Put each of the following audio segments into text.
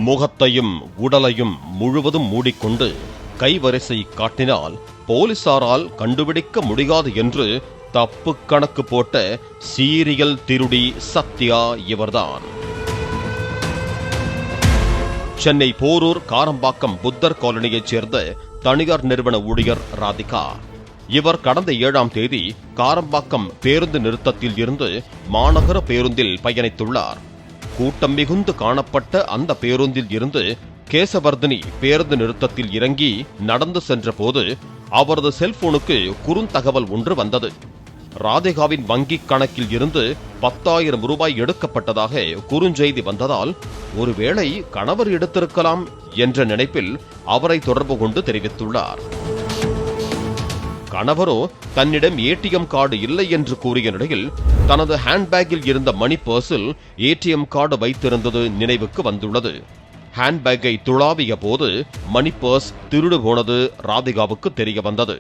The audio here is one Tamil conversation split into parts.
முகத்தையும் உடலையும் முழுவதும் மூடிக்கொண்டு கைவரிசை காட்டினால் போலீசாரால் கண்டுபிடிக்க முடியாது என்று தப்பு கணக்கு போட்ட சீரியல் திருடி சத்யா இவர்தான். சென்னை போரூர் காரம்பாக்கம் புத்தர் காலனியைச் சேர்ந்த தனியார் நிறுவன ஊழியர் ராதிகா. இவர் கடந்த 7ஆம் தேதி காரம்பாக்கம் பேருந்து நிறுத்தத்தில் இருந்து மாநகர பேருந்தில் பயணித்துள்ளார். கூட்டம் மிகுந்து காணப்பட்ட அந்த பேருந்தில் இருந்து கேசவர்தினி பேருந்து நிறுத்தத்தில் இறங்கி நடந்து சென்ற போது அவரது செல்போனுக்கு குறுந்தகவல் ஒன்று வந்தது. ராதிகாவின் வங்கிக் கணக்கில் இருந்து 10,000 ரூபாய் எடுக்கப்பட்டதாக குறுஞ்செய்தி வந்ததால் ஒருவேளை கணவர் எடுத்திருக்கலாம் என்ற நினைப்பில் அவரை தொடர்பு கொண்டு தெரிவித்துள்ளார். கணவரோ தன்னிடம் ஏடிஎம் கார்டு இல்லை என்று கூறிய நிலையில் தனது ஹேண்ட்பேக்கில் இருந்த மணி பர்ஸில் ஏடிஎம் கார்டு வைத்திருந்தது நினைவுக்கு வந்துள்ளது. ஹேண்ட்பேக்கை துளாவிய போது மணி பர்ஸ் திருடு போனது ராதிகாவுக்கு தெரிய வந்தது.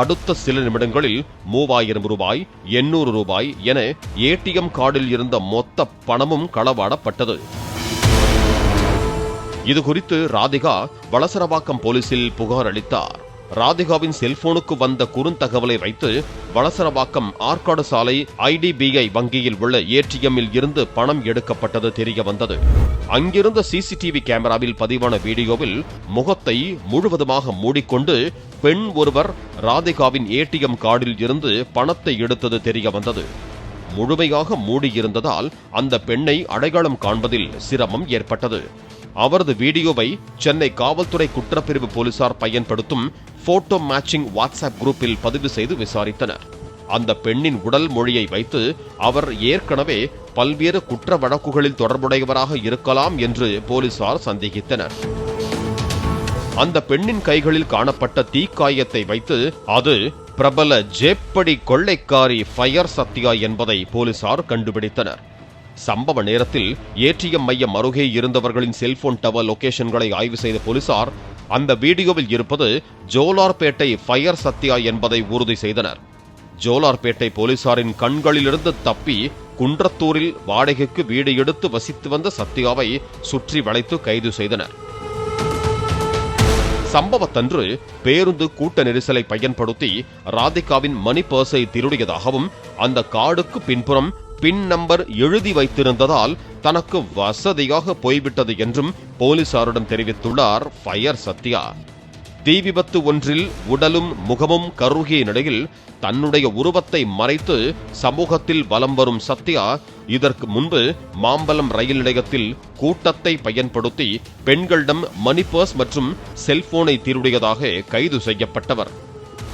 அடுத்த சில நிமிடங்களில் 3,000 ரூபாய், 800 ரூபாய் என ஏடிஎம் கார்டில் இருந்த மொத்த பணமும் களவாடப்பட்டது. இதுகுறித்து ராதிகா வளசரவாக்கம் போலீசில் புகார் அளித்தார். ராதிகாவின் செல்போனுக்கு வந்த குறுந்தகவலை வைத்து வளசரவாக்கம் ஆற்காடு சாலை IDBI வங்கியில் உள்ள ஏடிஎம்மில் இருந்து பணம் எடுக்கப்பட்டது தெரிய வந்தது. அங்கிருந்த சிசிடிவி கேமராவில் பதிவான வீடியோவில் முகத்தை முழுவதுமாக மூடிக்கொண்டு பெண் ஒருவர் ராதிகாவின் ஏடிஎம் கார்டில் இருந்து பணத்தை எடுத்தது தெரிய வந்தது. முழுமையாக மூடியிருந்ததால் அந்த பெண்ணை அடையாளம் காண்பதில் சிரமம் ஏற்பட்டது. அவரது வீடியோவை சென்னை காவல்துறை குற்றப்பிரிவு போலீசார் பயன்படுத்தும் போட்டோ மேட்சிங் வாட்ஸ்அப் குரூப்பில் பதிவு செய்து விசாரித்தனர். அந்த பெண்ணின் உடல் மொழியை வைத்து அவர் ஏற்கனவே பல்வேறு குற்ற வழக்குகளில் தொடர்புடையவராக இருக்கலாம் என்று போலீசார் சந்தேகித்தனர். அந்த பெண்ணின் கைகளில் காணப்பட்ட தீக்காயத்தை வைத்து அது பிரபல ஜேப்படி கொள்ளைக்காரி ஃபயர் சத்யா என்பதை போலீசார் கண்டுபிடித்தனர். சம்பவ நேரத்தில் ஏடிஎம் மையம் அருகே இருந்தவர்களின் செல்போன் டவர் லொகேஷன்களை ஆய்வு செய்த போலீசார் அந்த வீடியோவில் இருப்பது ஜோலார்பேட்டை ஃபயர் சத்யா என்பதை உறுதி செய்தனர். ஜோலார்பேட்டை போலீசாரின் கண்களிலிருந்து தப்பி குன்றத்தூரில் வாடகைக்கு வீடு எடுத்து வசித்து வந்த சத்யாவை சுற்றி வளைத்து கைது செய்தனர். சம்பவத்தன்று பேருந்து கூட்ட நெரிசலை பயன்படுத்தி ராதிகாவின் மணி பர்ஸை திருடியதாகவும் அந்த கார்டுக்கு பின்புறம் பின் நம்பர் எழுதி வைத்திருந்ததால் தனக்கு வசதியாக போய்விட்டது என்றும் போலீசாரிடம் தெரிவித்துள்ளார் ஃபயர் சத்யா. தீ விபத்து ஒன்றில் உடலும் முகமும் கருகிய நிலையில் தன்னுடைய உருவத்தை மறைத்து சமூகத்தில் வலம் வரும் சத்யா இதற்கு முன்பு மாம்பலம் ரயில் நிலையத்தில் கூட்டத்தை பயன்படுத்தி பெண்களிடம் மணி பர்ஸ் மற்றும் செல்போனை திருடியதாக கைது செய்யப்பட்டவர்.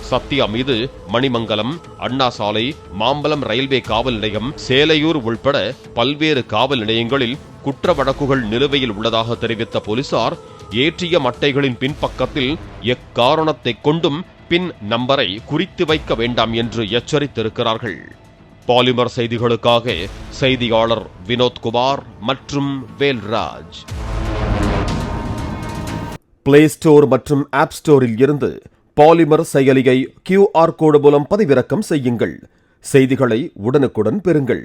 சத்யா மீது மணிமங்கலம், அண்ணா சாலை, மாம்பலம் ரயில்வே காவல் நிலையம், சேலையூர் உள்பட பல்வேறு காவல் நிலையங்களில் குற்ற வழக்குகள் நிலுவையில் உள்ளதாக தெரிவித்த போலீசார் ஏடிஎம் அட்டைகளின் பின்பக்கத்தில் எக்காரணத்தை கொண்டும் பின் நம்பரை குறித்து வைக்க வேண்டாம் என்று எச்சரித்திருக்கிறார்கள். பாலிமர் செய்திகளுக்காக செய்தியாளர் வினோத்குமார் மற்றும் வேல்ராஜ். பிளே ஸ்டோர் மற்றும் ஆப் ஸ்டோரில் இருந்து பாலிமர் செயலியை QR கோடு மூலம் பதிவிறக்கம் செய்யுங்கள். செய்திகளை உடனுக்குடன் பெறுங்கள்.